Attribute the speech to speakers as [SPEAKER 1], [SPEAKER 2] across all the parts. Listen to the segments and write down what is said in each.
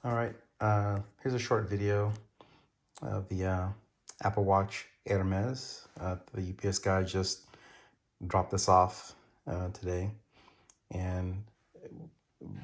[SPEAKER 1] All right, here's a short video of the Apple Watch Hermes. The UPS guy just dropped this off today, and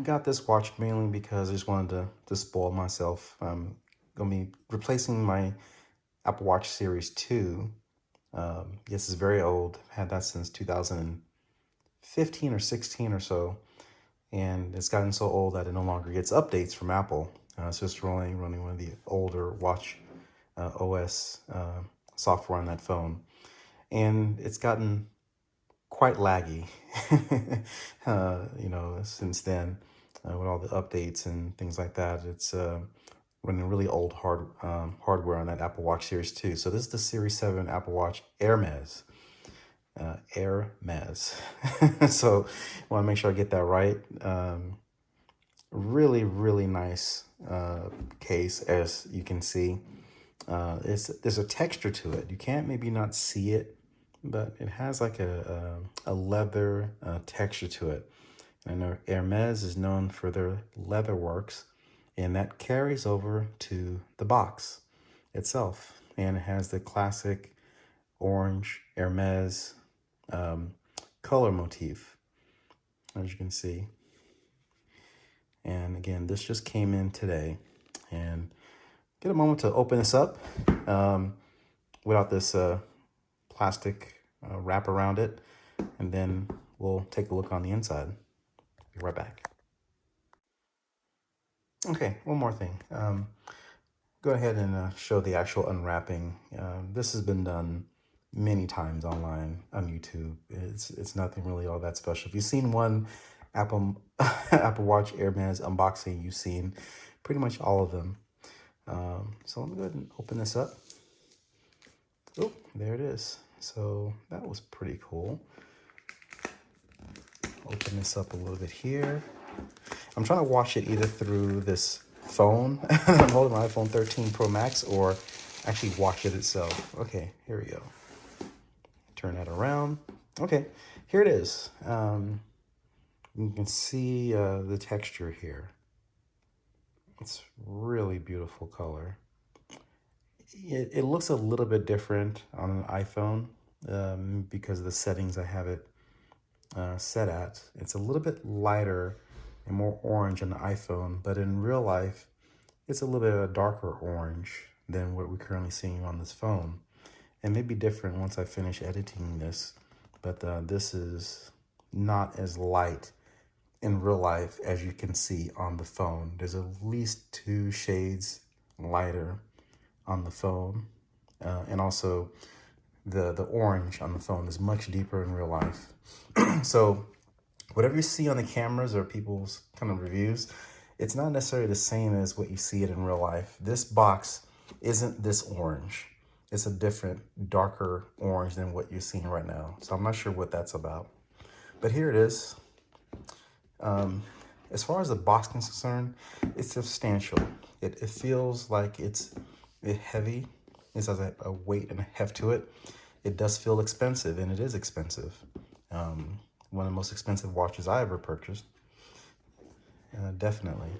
[SPEAKER 1] got this watch mainly because I just wanted to spoil myself. I'm gonna be replacing my Apple Watch Series 2. Yes, it's very old. I've had that since 2015 or 16 or so, and it's gotten so old that it no longer gets updates from Apple. So it's running one of the older watch OS software on that phone, and it's gotten quite laggy. Since then, with all the updates and things like that, it's running really old hardware on that Apple Watch Series 2. So this is the Series 7 Apple Watch Hermes. Hermes. So I want to make sure I get that right. Really, really nice case, as you can see. There's a texture to it. You can't maybe not see it, but it has like a leather texture to it. I know Hermes is known for their leather works, and that carries over to the box itself. And it has the classic orange Hermes color motif, as you can see. And again, this just came in today. And get a moment to open this up without this plastic wrap around it, and then we'll take a look on the inside. Be right back. Okay, one more thing. Go ahead and show the actual unwrapping. This has been done many times online on YouTube. It's nothing really all that special. If you've seen one Apple Watch Hermes unboxing, you've seen pretty much all of them. So let me go ahead and open this up. Oh, there it is. So that was pretty cool. Open this up a little bit here. I'm trying to watch it either through this phone. I'm holding my iPhone 13 Pro Max, or actually watch it itself. Okay, here we go. Turn that around. Okay, here it is. You can see the texture here. It's really beautiful color. It looks a little bit different on an iPhone because of the settings I have it set at. It's a little bit lighter and more orange on the iPhone, but in real life, it's a little bit of a darker orange than what we're currently seeing on this phone. It may be different once I finish editing this, but this is not as light in real life as you can see on the phone. There's at least 2 shades lighter on the phone, and also the orange on the phone is much deeper in real life. So whatever you see on the cameras or people's kind of reviews, it's not necessarily the same as what you see it in real life. This box isn't this orange. It's a different, darker orange than what you're seeing right now. So I'm not sure what that's about. But here it is. As far as the box is concerned, it's substantial. It feels like it's heavy. It has a weight and a heft to it. It does feel expensive, and it is expensive. One of the most expensive watches I ever purchased, definitely.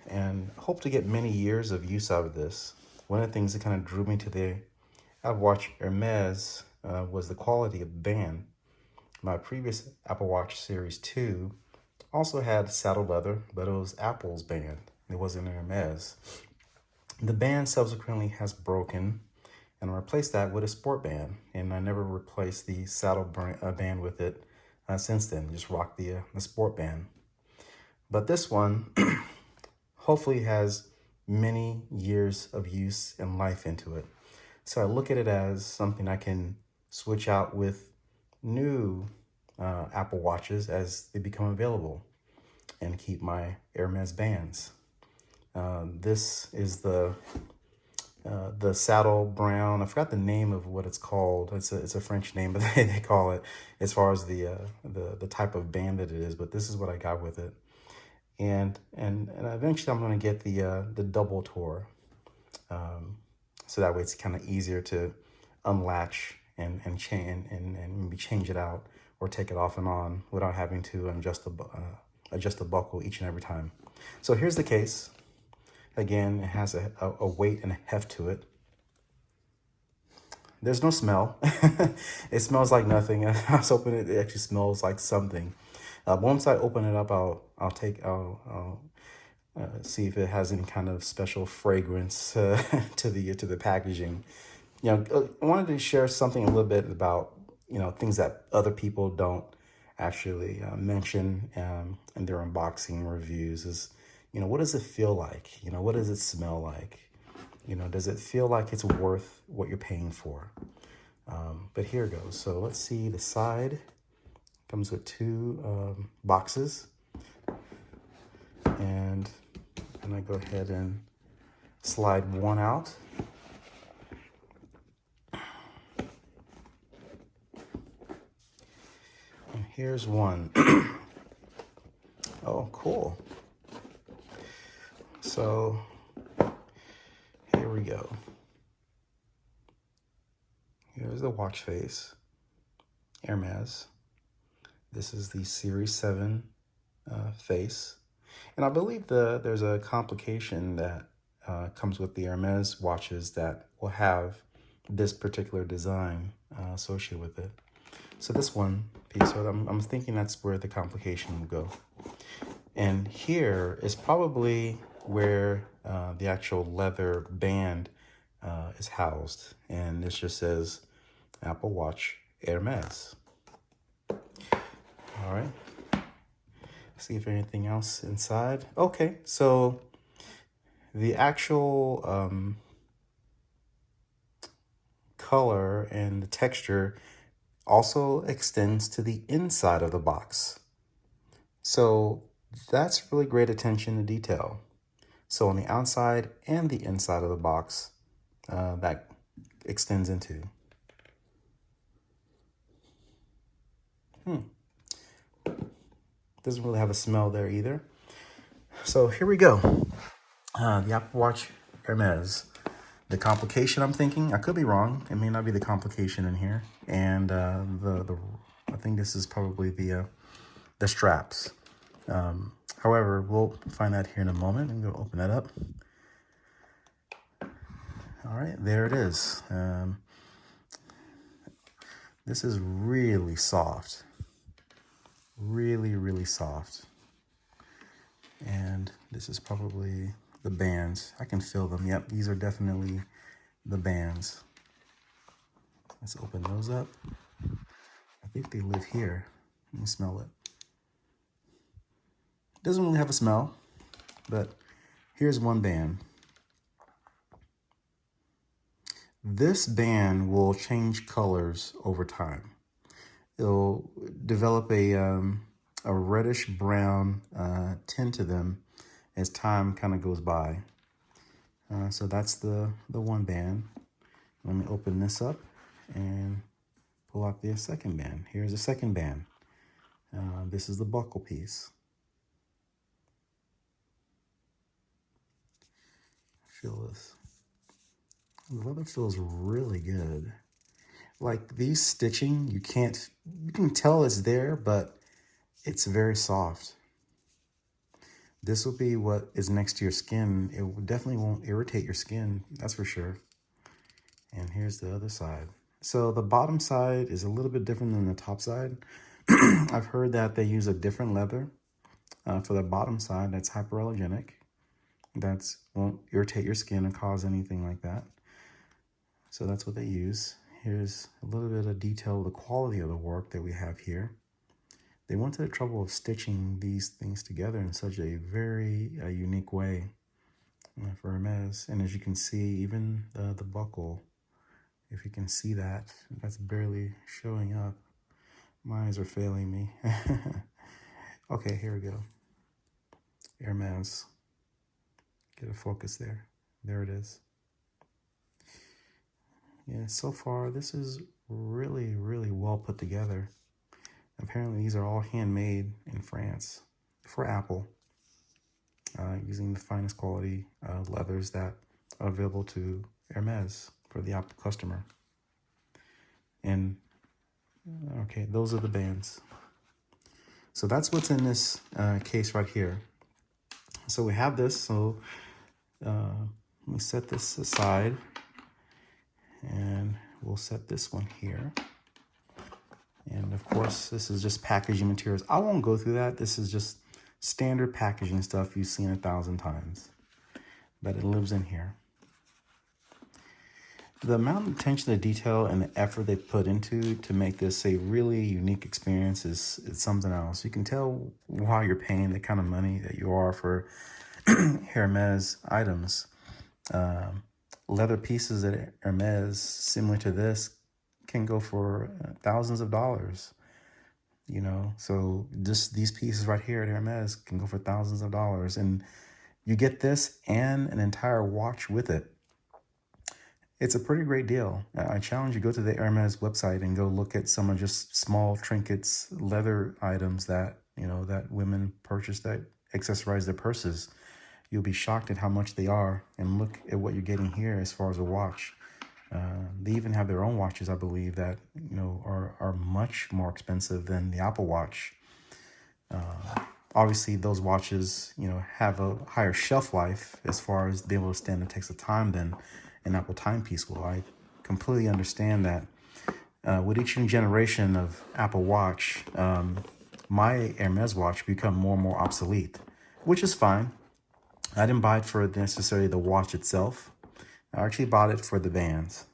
[SPEAKER 1] And I hope to get many years of use out of this. One of the things that kind of drew me to the Apple Watch Hermes was the quality of the band. My previous Apple Watch Series 2 also had saddle leather, but it was Apple's band. It wasn't Hermes. The band subsequently has broken, and I replaced that with a sport band, and I never replaced the saddle band with it since then. Just rocked the sport band. But this one hopefully has many years of use and life into it. So I look at it as something I can switch out with new Apple Watches as they become available, and keep my Hermes bands. This is the saddle brown. I forgot the name of what it's called. It's a French name, but they call it, as far as the type of band that it is. But this is what I got with it, and eventually I'm going to get the double tour, so that way it's kind of easier to unlatch and maybe change it out or take it off and on without having to adjust the buckle each and every time. So here's the case. Again, it has a weight and a heft to it. There's no smell. It smells like nothing. I was hoping it actually smells like something. Once I open it up, I'll see if it has any kind of special fragrance to the packaging. You know, I wanted to share something a little bit about, you know, things that other people don't actually mention in their unboxing reviews. Is, you know, what does it feel like? You know, what does it smell like? You know, does it feel like it's worth what you're paying for? But here it goes. So let's see the side. Comes with two boxes. And I'm gonna go ahead and slide one out. And here's one. Oh, cool. So here we go. Here's the watch face, Hermes. This is the Series 7 face. And I believe there's a complication that comes with the Hermes watches that will have this particular design associated with it. So this one piece, so I'm thinking that's where the complication will go. And here is probably where the actual leather band is housed. And this just says Apple Watch Hermes. All right. See if anything else inside. Okay, so the actual color and the texture also extends to the inside of the box. So that's really great attention to detail. So on the outside and the inside of the box, that extends into. Doesn't really have a smell there either. So here we go. The Apple Watch Hermes. The complication, I'm thinking, I could be wrong. It may not be the complication in here. And I think this is probably the straps. However, we'll find that here in a moment. I'm going to open that up. All right, there it is. This is really soft. Really, really soft. And this is probably the bands. I can feel them. Yep, these are definitely the bands. Let's open those up. I think they live here. Let me smell it. Doesn't really have a smell, but here's one band. This band will change colors over time. It'll develop a reddish brown tint to them as time kind of goes by. So that's the one band. Let me open this up and pull out the second band. Here's the second band. This is the buckle piece. Feel this. The leather feels really good. Like these stitching, you can tell it's there, but it's very soft. This will be what is next to your skin. It definitely won't irritate your skin, that's for sure. And here's the other side. So the bottom side is a little bit different than the top side. I've heard that they use a different leather for the bottom side that's hyperallergenic. That won't irritate your skin or cause anything like that. So that's what they use. Here's a little bit of detail of the quality of the work that we have here. They went to the trouble of stitching these things together in such a very unique way for Hermes. And as you can see, even the buckle, if you can see that, that's barely showing up. My eyes are failing me. Okay, here we go. Hermes. Get a focus there. There it is. Yeah, so far this is really, really well put together. Apparently these are all handmade in France for Apple, using the finest quality leathers that are available to Hermes for the Apple customer. And okay, those are the bands. So that's what's in this case right here. So we have this. So Let me set this aside, and we'll set this one here. And of course, this is just packaging materials. I won't go through that. This is just standard packaging stuff you've seen 1,000 times, but it lives in here. The amount of attention to detail and the effort they put into to make this a really unique experience is something else. You can tell why you're paying the kind of money that you are for Hermes items. Leather pieces at Hermes similar to this can go for thousands of dollars, you know. So just these pieces right here at Hermes can go for thousands of dollars, and you get this and an entire watch with it. It's a pretty great deal. I challenge you, go to the Hermes website and go look at some of just small trinkets, leather items that, you know, that women purchase that accessorize their purses. You'll be shocked at how much they are, and look at what you're getting here as far as a watch. They even have their own watches, I believe, that, you know, are much more expensive than the Apple Watch. Obviously, those watches, you know, have a higher shelf life as far as being able to stand the test of time than an Apple timepiece will. I completely understand that with each new generation of Apple Watch, my Hermes watch become more and more obsolete, which is fine. I didn't buy it for necessarily the watch itself. I actually bought it for the bands.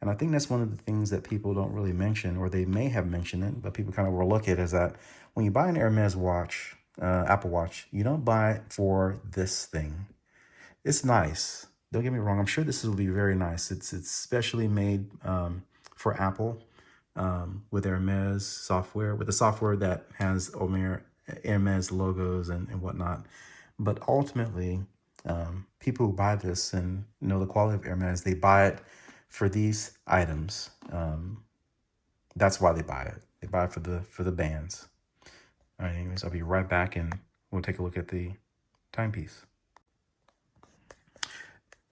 [SPEAKER 1] And I think that's one of the things that people don't really mention, or they may have mentioned it, but people kind of overlook it, is that when you buy an Hermes watch, Apple Watch, you don't buy it for this thing. It's nice. Don't get me wrong. I'm sure this will be very nice. It's specially made for Apple with Hermes software, with the software that has Hermes logos and whatnot. But ultimately, people who buy this and know the quality of Hermes, they buy it for these items. That's why they buy it. They buy it for the bands. All right, anyways, I'll be right back and we'll take a look at the timepiece.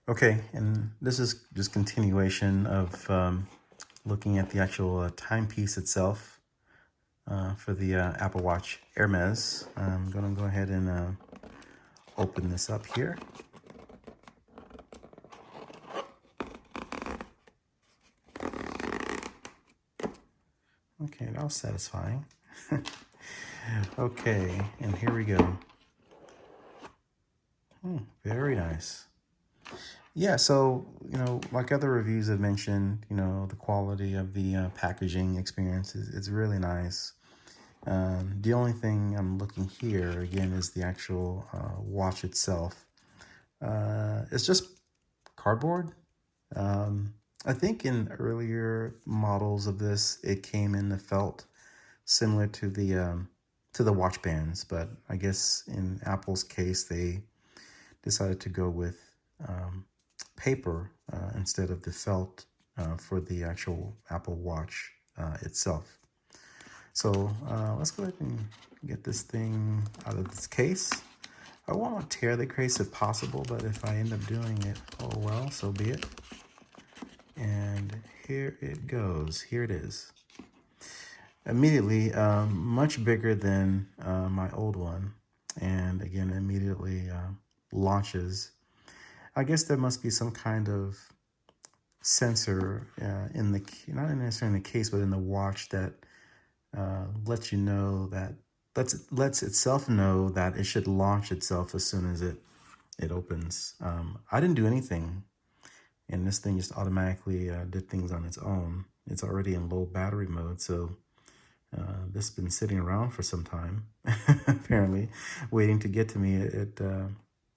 [SPEAKER 1] Okay, and this is just continuation of looking at the actual timepiece itself for the Apple Watch Hermes. I'm going to go ahead and open this up here. Okay, that was satisfying. Okay, and here we go. Very nice. Yeah, so, you know, like other reviews have mentioned, you know, the quality of the packaging experience is really nice. The only thing I'm looking here, again, is the actual watch itself. It's just cardboard. I think in earlier models of this, it came in the felt, similar to the watch bands, but I guess in Apple's case, they decided to go with paper instead of the felt for the actual Apple Watch itself. So let's go ahead and get this thing out of this case. I want to tear the case if possible, but if I end up doing it, oh well, so be it. And here it goes. Here it is. Immediately, much bigger than my old one. And again, immediately launches. I guess there must be some kind of sensor in the, not necessarily in the case, but in the watch that lets you know that, lets itself know that it should launch itself as soon as it opens. I didn't do anything, and this thing just automatically did things on its own. It's already in low battery mode, so this has been sitting around for some time, apparently, waiting to get to me. It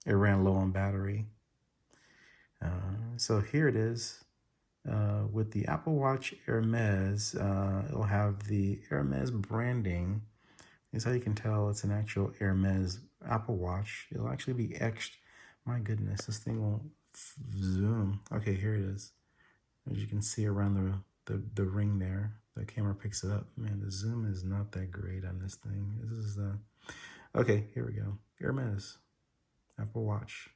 [SPEAKER 1] ran low on battery. So here it is. With the Apple Watch Hermes, it'll have the Hermes branding. This is how you can tell it's an actual Hermes Apple Watch. It'll actually be etched. My goodness, this thing won't zoom. Okay, here it is. As you can see around the ring there, the camera picks it up. Man, the zoom is not that great on this thing. This is okay, here we go. Hermes Apple Watch.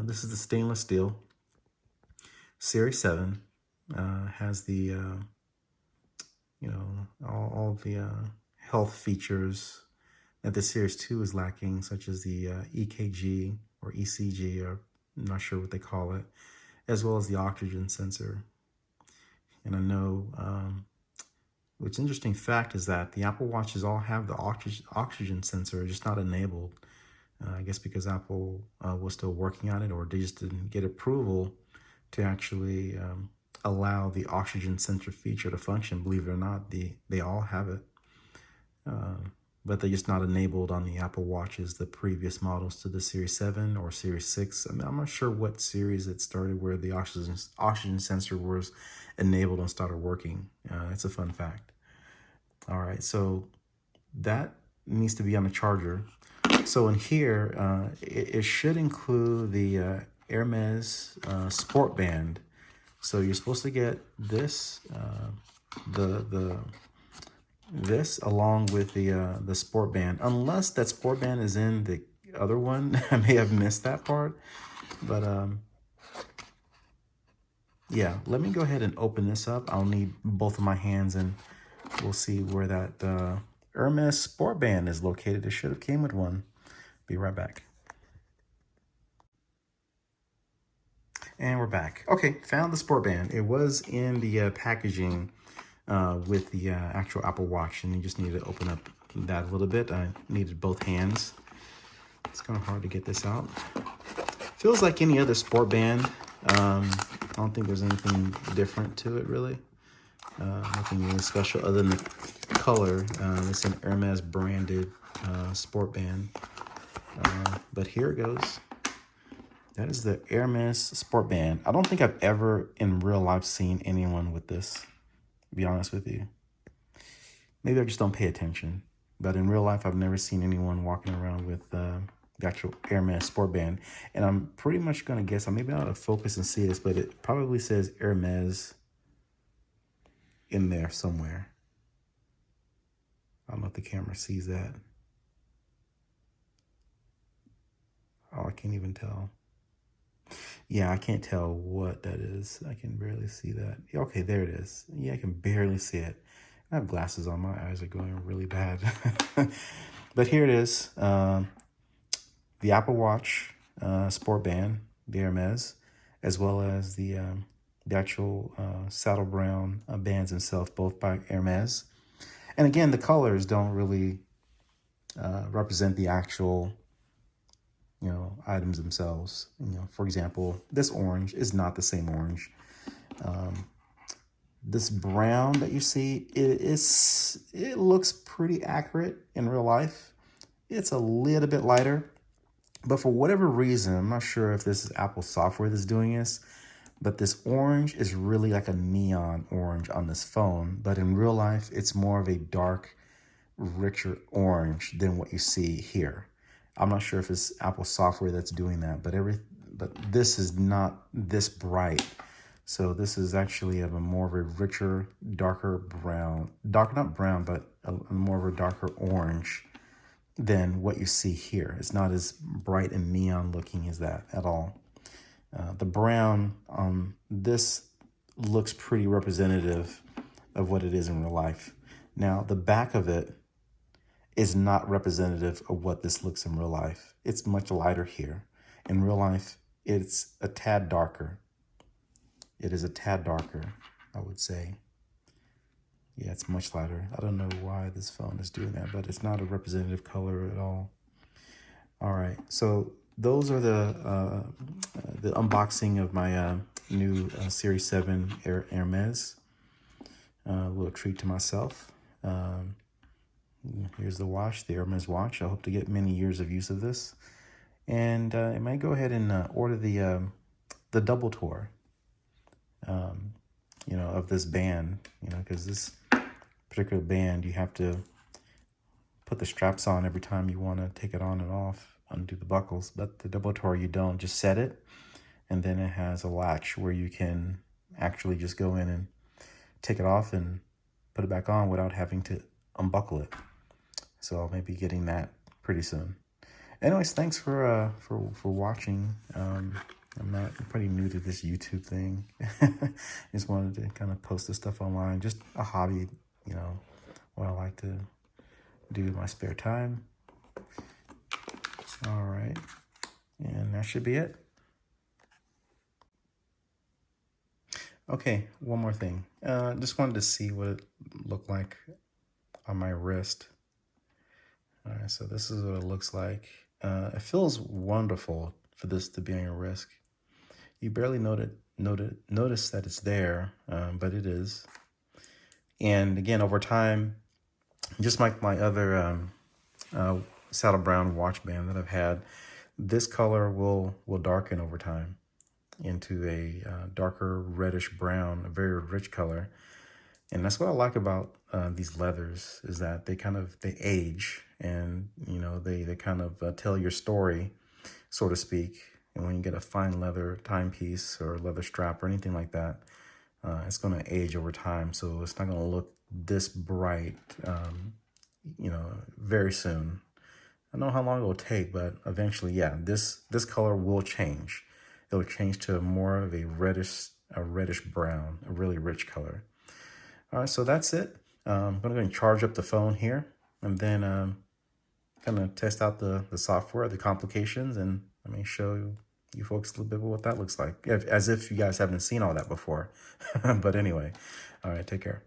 [SPEAKER 1] This is the stainless steel. Series 7 has the, you know, all the health features that the Series 2 is lacking, such as the EKG, or ECG, or I'm not sure what they call it, as well as the oxygen sensor. And I know what's interesting fact is that the Apple Watches all have the oxygen sensor, just not enabled. I guess because Apple was still working on it, or they just didn't get approval to actually allow the oxygen sensor feature to function. Believe it or not, they all have it. But they're just not enabled on the Apple Watches, the previous models to the Series 7 or Series 6. I mean, I'm not sure what series it started where the oxygen sensor was enabled and started working. It's a fun fact. All right, so that needs to be on the charger. So in here, it should include the Hermes Sport Band. So you're supposed to get this, this along with the Sport Band, unless that Sport Band is in the other one. I may have missed that part, but yeah, let me go ahead and open this up. I'll need both of my hands, and we'll see where that Hermes Sport Band is located. It should have came with one. Be right back. And we're back. Okay, found the Sport Band. It was in the packaging with the actual Apple Watch, and you just need to open up that a little bit. I needed both hands. It's kind of hard to get this out. Feels like any other Sport Band. I don't think there's anything different to it, really. Nothing really special other than the color. It's an Hermes branded Sport Band. But here it goes. That is the Hermes Sport Band. I don't think I've ever in real life seen anyone with this, to be honest with you. Maybe I just don't pay attention. But in real life, I've never seen anyone walking around with the actual Hermes Sport Band. And I'm pretty much going to guess, I'm maybe not able to focus and see this, but it probably says Hermes in there somewhere. I don't know if the camera sees that. Oh, I can't even tell. Yeah, I can't tell what that is. I can barely see that. Okay, there it is. Yeah, I can barely see it. I have glasses on. My eyes are going really bad. But here it is. The Apple Watch Sport Band, the Hermes, as well as the actual saddle brown bands themselves, both by Hermes. And again, the colors don't really represent the actual items themselves. For example, this orange is not the same orange. This brown that you see, it looks pretty accurate in real life. It's a little bit lighter, but for whatever reason, I'm not sure if this is Apple software that's doing this, but this orange is really like a neon orange on this phone. But in real life, it's more of a dark, richer orange than what you see here. I'm not sure if it's Apple software that's doing that, but this is not this bright. So this is actually of a more of a richer, darker brown, not brown, but a more of a darker orange than what you see here. It's not as bright and neon looking as that at all. The brown on this looks pretty representative of what it is in real life. Now, the back of it is not representative of what this looks in real life. It's much lighter here. In real life, it's a tad darker. It is a tad darker, I would say. Yeah, it's much lighter. I don't know why this phone is doing that, but it's not a representative color at all. All right, so those are the unboxing of my new Series 7 Hermes. A little treat to myself. Here's the watch, the Hermes watch. I hope to get many years of use of this. And I might go ahead and order the double tour, of this band, because this particular band, you have to put the straps on every time you want to take it on and off, undo the buckles. But the double tour, you don't. Just set it, and then it has a latch where you can actually just go in and take it off and put it back on without having to unbuckle it. So I'll maybe getting that pretty soon. Anyways, thanks for watching. I'm pretty new to this YouTube thing. Just wanted to kind of post this stuff online. Just a hobby, what I like to do in my spare time. All right. And that should be it. Okay, one more thing. Just wanted to see what it looked like on my wrist. All right, so this is what it looks like. It feels wonderful for this to be on your wrist. You barely notice that it's there, but it is. And again, over time, just like my other saddle brown watch band that I've had, this color will darken over time into a darker reddish brown, a very rich color. And that's what I like about these leathers, is that they age, and they kind of tell your story, so to speak. And when you get a fine leather timepiece or leather strap or anything like that, it's going to age over time. So it's not going to look this bright, very soon. I don't know how long it will take, but eventually, yeah, this color will change. It'll change to more of a reddish brown, a really rich color. All right, so that's it. I'm going to go and charge up the phone here, and then kind of test out the software, the complications, and let me show you folks a little bit of what that looks like, as if you guys haven't seen all that before. But anyway, all right, take care.